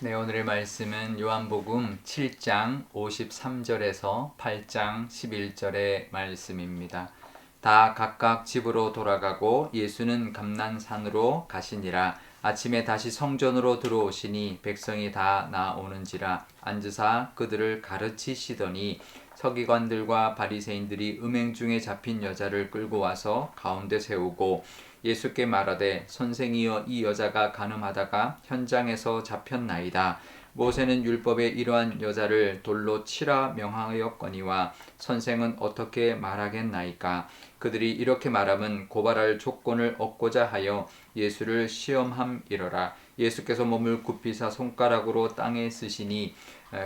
네, 오늘의 말씀은 요한복음 7장 53절에서 8장 11절의 말씀입니다. 다 각각 집으로 돌아가고 예수는 감난산으로 가시니라. 아침에 다시 성전으로 들어오시니 백성이 다 나오는지라 앉으사 그들을 가르치시더니 서기관들과 바리새인들이 음행 중에 잡힌 여자를 끌고 와서 가운데 세우고 예수께 말하되 선생이여 이 여자가 간음하다가 현장에서 잡혔나이다. 모세는 율법에 이러한 여자를 돌로 치라 명하였거니와 선생은 어떻게 말하겠나이까. 그들이 이렇게 말함은 고발할 조건을 얻고자 하여 예수를 시험함이러라. 예수께서 몸을 굽히사 손가락으로 땅에 쓰시니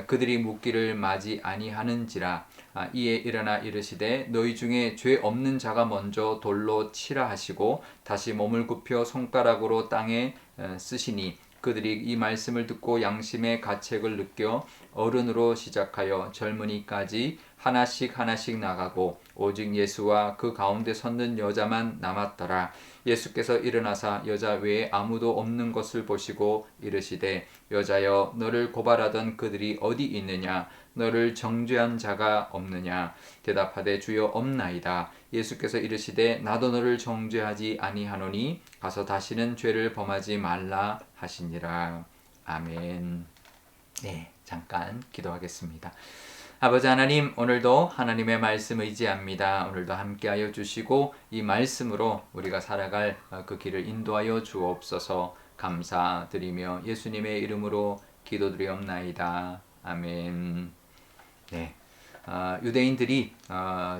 그들이 묻기를 마지 아니하는지라. 이에 일어나 이르시되 너희 중에 죄 없는 자가 먼저 돌로 치라 하시고 다시 몸을 굽혀 손가락으로 땅에 쓰시니 그들이 이 말씀을 듣고 양심의 가책을 느껴 어른으로 시작하여 젊은이까지 하나씩 하나씩 나가고 오직 예수와 그 가운데 섰는 여자만 남았더라. 예수께서 일어나사 여자 외에 아무도 없는 것을 보시고 이르시되 여자여 너를 고발하던 그들이 어디 있느냐. 너를 정죄한 자가 없느냐. 대답하되 주여 없나이다. 예수께서 이르시되 나도 너를 정죄하지 아니하노니 가서 다시는 죄를 범하지 말라 하시니라. 아멘. 네, 잠깐 기도하겠습니다. 아버지 하나님, 오늘도 하나님의 말씀 의지합니다. 오늘도 함께하여 주시고 이 말씀으로 우리가 살아갈 그 길을 인도하여 주옵소서. 감사드리며 예수님의 이름으로 기도드리옵나이다. 아멘. 네. 유대인들이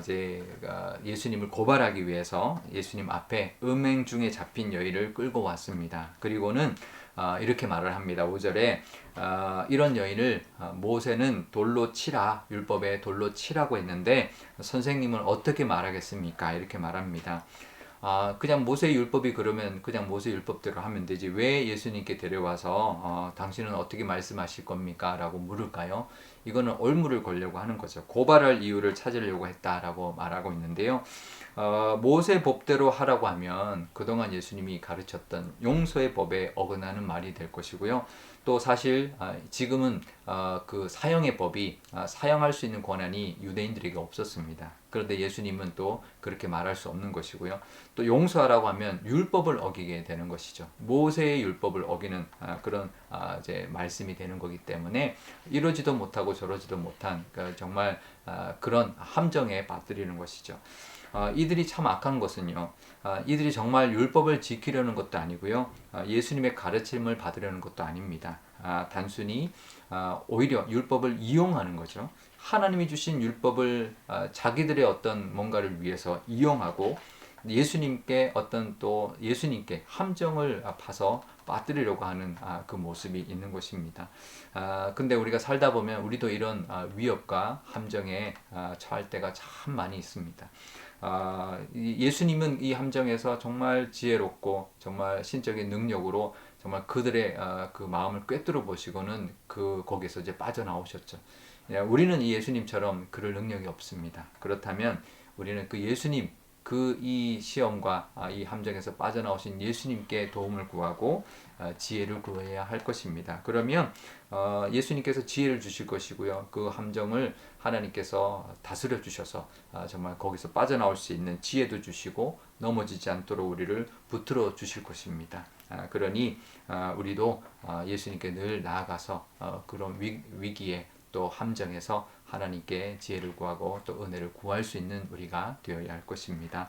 이제 예수님을 고발하기 위해서 예수님 앞에 음행 중에 잡힌 여인을 끌고 왔습니다. 그리고는 이렇게 말을 합니다. 5절에 이런 여인을 모세는 돌로 치라, 율법에 돌로 치라고 했는데 선생님은 어떻게 말하겠습니까? 이렇게 말합니다. 그냥 모세 율법이 그러면 그냥 모세 율법대로 하면 되지 왜 예수님께 데려와서 당신은 어떻게 말씀하실 겁니까? 라고 물을까요? 이거는 올무를 걸려고 하는 거죠. 고발할 이유를 찾으려고 했다라고 말하고 있는데요. 모세 법대로 하라고 하면 그동안 예수님이 가르쳤던 용서의 법에 어긋나는 말이 될 것이고요. 또 사실 지금은 그 사형의 법이 사형할 수 있는 권한이 유대인들에게 없었습니다. 그런데 예수님은 또 그렇게 말할 수 없는 것이고요. 또 용서하라고 하면 율법을 어기게 되는 것이죠. 모세의 율법을 어기는 그런 이제 말씀이 되는 거기 때문에 이러지도 못하고 저러지도 못한 정말 그런 함정에 빠뜨리는 것이죠. 이들이 참 악한 것은요. 이들이 정말 율법을 지키려는 것도 아니고요. 예수님의 가르침을 받으려는 것도 아닙니다. 단순히 오히려 율법을 이용하는 거죠. 하나님이 주신 율법을 자기들의 어떤 뭔가를 위해서 이용하고 예수님께 어떤 또 예수님께 함정을 파서 빠뜨리려고 하는 그 모습이 있는 것입니다. 근데 우리가 살다 보면 우리도 이런 위협과 함정에 처할 때가 참 많이 있습니다. 예수님은 이 함정에서 정말 지혜롭고 정말 신적인 능력으로 정말 그들의 그 마음을 꿰뚫어 보시고는 거기서 이제 빠져나오셨죠. 우리는 이 예수님처럼 그럴 능력이 없습니다. 그렇다면 우리는 그 예수님 이 시험과 이 함정에서 빠져나오신 예수님께 도움을 구하고 지혜를 구해야 할 것입니다. 그러면 예수님께서 지혜를 주실 것이고요. 그 함정을 하나님께서 다스려 주셔서 정말 거기서 빠져나올 수 있는 지혜도 주시고 넘어지지 않도록 우리를 붙들어 주실 것입니다. 그러니 우리도 예수님께 늘 나아가서 그런 위기에 또 함정에서 하나님께 지혜를 구하고 또 은혜를 구할 수 있는 우리가 되어야 할 것입니다.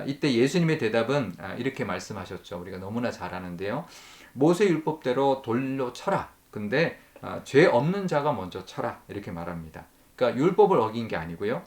이때 예수님의 대답은 이렇게 말씀하셨죠. 우리가 너무나 잘 아는데요. 모세 율법대로 돌로 쳐라. 근데 죄 없는 자가 먼저 쳐라. 이렇게 말합니다. 그러니까 율법을 어긴 게 아니고요.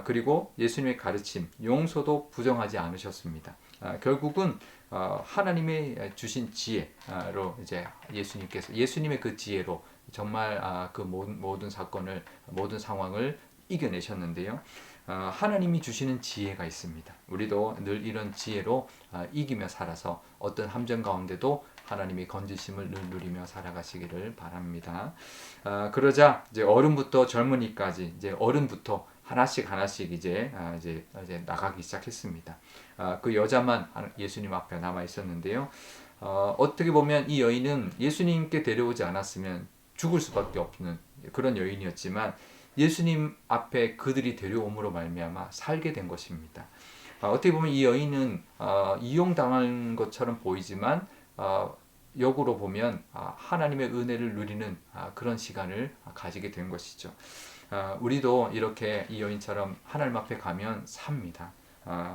그리고 예수님의 가르침, 용서도 부정하지 않으셨습니다. 결국은 하나님의 주신 지혜로 이제 예수님의 그 지혜로 정말 그 모든 사건을 모든 상황을 이겨내셨는데요. 하나님이 주시는 지혜가 있습니다. 우리도 늘 이런 지혜로 이기며 살아서 어떤 함정 가운데도 하나님의 건지심을 늘 누리며 살아가시기를 바랍니다. 그러자 이제 어른부터 젊은이까지 이제 어른부터 하나씩 이제 나가기 시작했습니다. 그 여자만 예수님 앞에 남아 있었는데요. 어떻게 보면 이 여인은 예수님께 데려오지 않았으면 죽을 수밖에 없는 그런 여인이었지만 예수님 앞에 그들이 데려옴으로 말미암아 살게 된 것입니다. 어떻게 보면 이 여인은 이용당한 것처럼 보이지만 역으로 보면 하나님의 은혜를 누리는 그런 시간을 가지게 된 것이죠. 우리도 이렇게 이 여인처럼 하나님 앞에 가면 삽니다.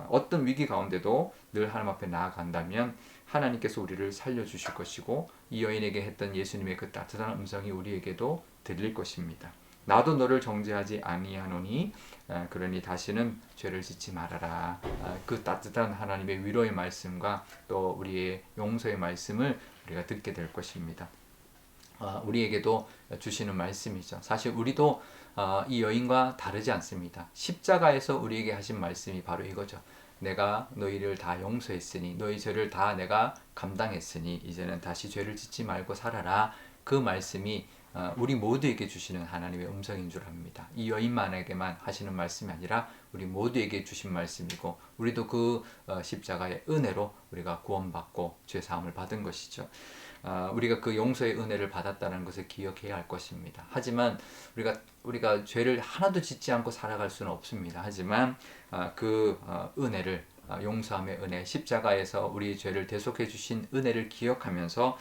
어떤 위기 가운데도 늘 하나님 앞에 나아간다면 하나님께서 우리를 살려주실 것이고 이 여인에게 했던 예수님의 그 따뜻한 음성이 우리에게도 들릴 것입니다. 나도 너를 정죄하지 아니하노니 그러니 다시는 죄를 짓지 말아라. 그 따뜻한 하나님의 위로의 말씀과 또 우리의 용서의 말씀을 우리가 듣게 될 것입니다. 우리에게도 주시는 말씀이죠. 사실 우리도 이 여인과 다르지 않습니다. 십자가에서 우리에게 하신 말씀이 바로 이거죠. 내가 너희를 다 용서했으니 너희 죄를 다 내가 감당했으니 이제는 다시 죄를 짓지 말고 살아라. 그 말씀이 우리 모두에게 주시는 하나님의 음성인 줄 압니다. 이 여인만에게만 하시는 말씀이 아니라 우리 모두에게 주신 말씀이고 우리도 그 십자가의 은혜로 우리가 구원받고 죄사함을 받은 것이죠. 우리가 그 용서의 은혜를 받았다는 것을 기억해야 할 것입니다. 하지만 우리가 죄를 하나도 짓지 않고 살아갈 수는 없습니다. 하지만 그 은혜를 용서함의 은혜, 십자가에서 우리 죄를 대속해 주신 은혜를 기억하면서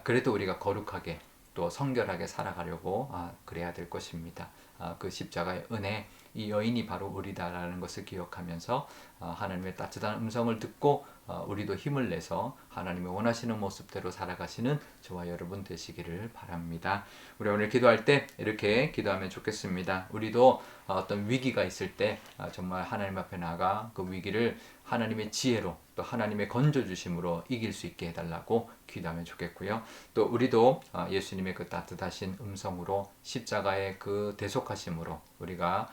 그래도 우리가 거룩하게 또 성결하게 살아가려고 그래야 될 것입니다. 그 십자가의 은혜, 이 여인이 바로 우리다라는 것을 기억하면서 하나님의 따뜻한 음성을 듣고 우리도 힘을 내서 하나님의 원하시는 모습대로 살아가시는 저와 여러분 되시기를 바랍니다. 우리 오늘 기도할 때 이렇게 기도하면 좋겠습니다. 우리도 어떤 위기가 있을 때 정말 하나님 앞에 나가 그 위기를 하나님의 지혜로 또 하나님의 건져주심으로 이길 수 있게 해달라고 기도하면 좋겠고요. 또 우리도 예수님의 그 따뜻하신 음성으로 십자가의 그 대속하심으로 우리가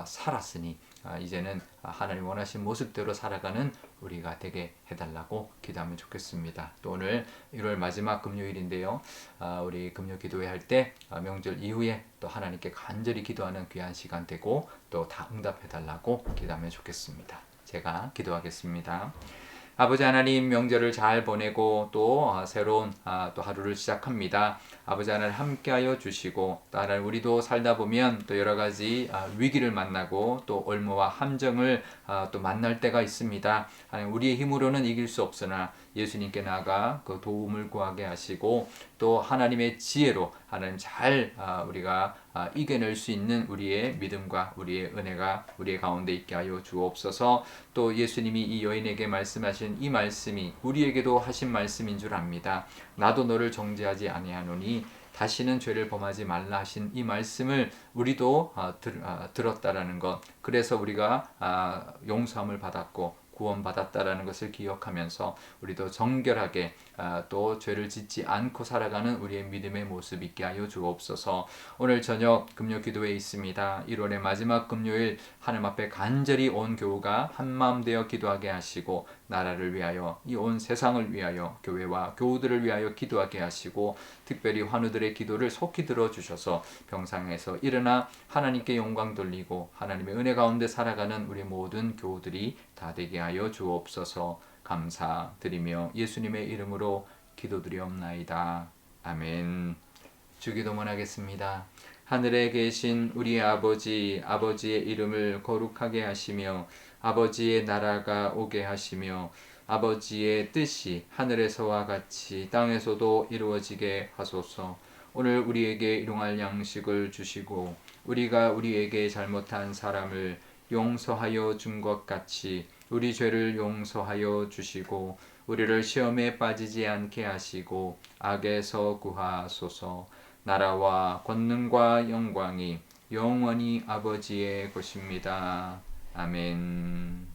살았으니 이제는 하나님 원하신 모습대로 살아가는 우리가 되게 해달라고 기도하면 좋겠습니다. 또 오늘 1월 마지막 금요일인데요. 우리 금요 기도회 할 때 명절 이후에 또 하나님께 간절히 기도하는 귀한 시간 되고 또 다 응답해달라고 기도하면 좋겠습니다. 제가 기도하겠습니다. 아버지 하나님 명절을 잘 보내고 또 새로운 또 하루를 시작합니다. 아버지 하나님 함께하여 주시고 또 하나님 우리도 살다 보면 또 여러 가지 위기를 만나고 또 올무와 함정을 또 만날 때가 있습니다. 하나님 우리의 힘으로는 이길 수 없으나 예수님께 나아가 그 도움을 구하게 하시고 또 하나님의 지혜로 하나님 잘 우리가 이겨낼 수 있는 우리의 믿음과 우리의 은혜가 우리의 가운데 있게 하여 주옵소서. 또 예수님이 이 여인에게 말씀하신 이 말씀이 우리에게도 하신 말씀인 줄 압니다. 나도 너를 정죄하지 아니하노니 다시는 죄를 범하지 말라 하신 이 말씀을 우리도 들었다라는 것, 그래서 우리가 용서함을 받았고 구원받았다라는 것을 기억하면서 우리도 정결하게 또 죄를 짓지 않고 살아가는 우리의 믿음의 모습 있게 하여 주옵소서. 오늘 저녁 금요 기도회에 있습니다. 1월의 마지막 금요일 하나님 앞에 간절히 온 교우가 한마음 되어 기도하게 하시고 나라를 위하여 이 온 세상을 위하여 교회와 교우들을 위하여 기도하게 하시고 특별히 환우들의 기도를 속히 들어주셔서 병상에서 일어나 하나님께 영광 돌리고 하나님의 은혜 가운데 살아가는 우리 모든 교우들이 다 되게 하여 주옵소서. 감사드리며 예수님의 이름으로 기도드리옵나이다. 아멘. 주기도문 하겠습니다. 하늘에 계신 우리 아버지, 아버지의 이름을 거룩하게 하시며 아버지의 나라가 오게 하시며 아버지의 뜻이 하늘에서와 같이 땅에서도 이루어지게 하소서. 오늘 우리에게 일용할 양식을 주시고 우리가 우리에게 잘못한 사람을 용서하여 준 것 같이 우리 죄를 용서하여 주시고 우리를 시험에 빠지지 않게 하시고 악에서 구하소서. 나라와 권능과 영광이 영원히 아버지의 것입니다. 아멘.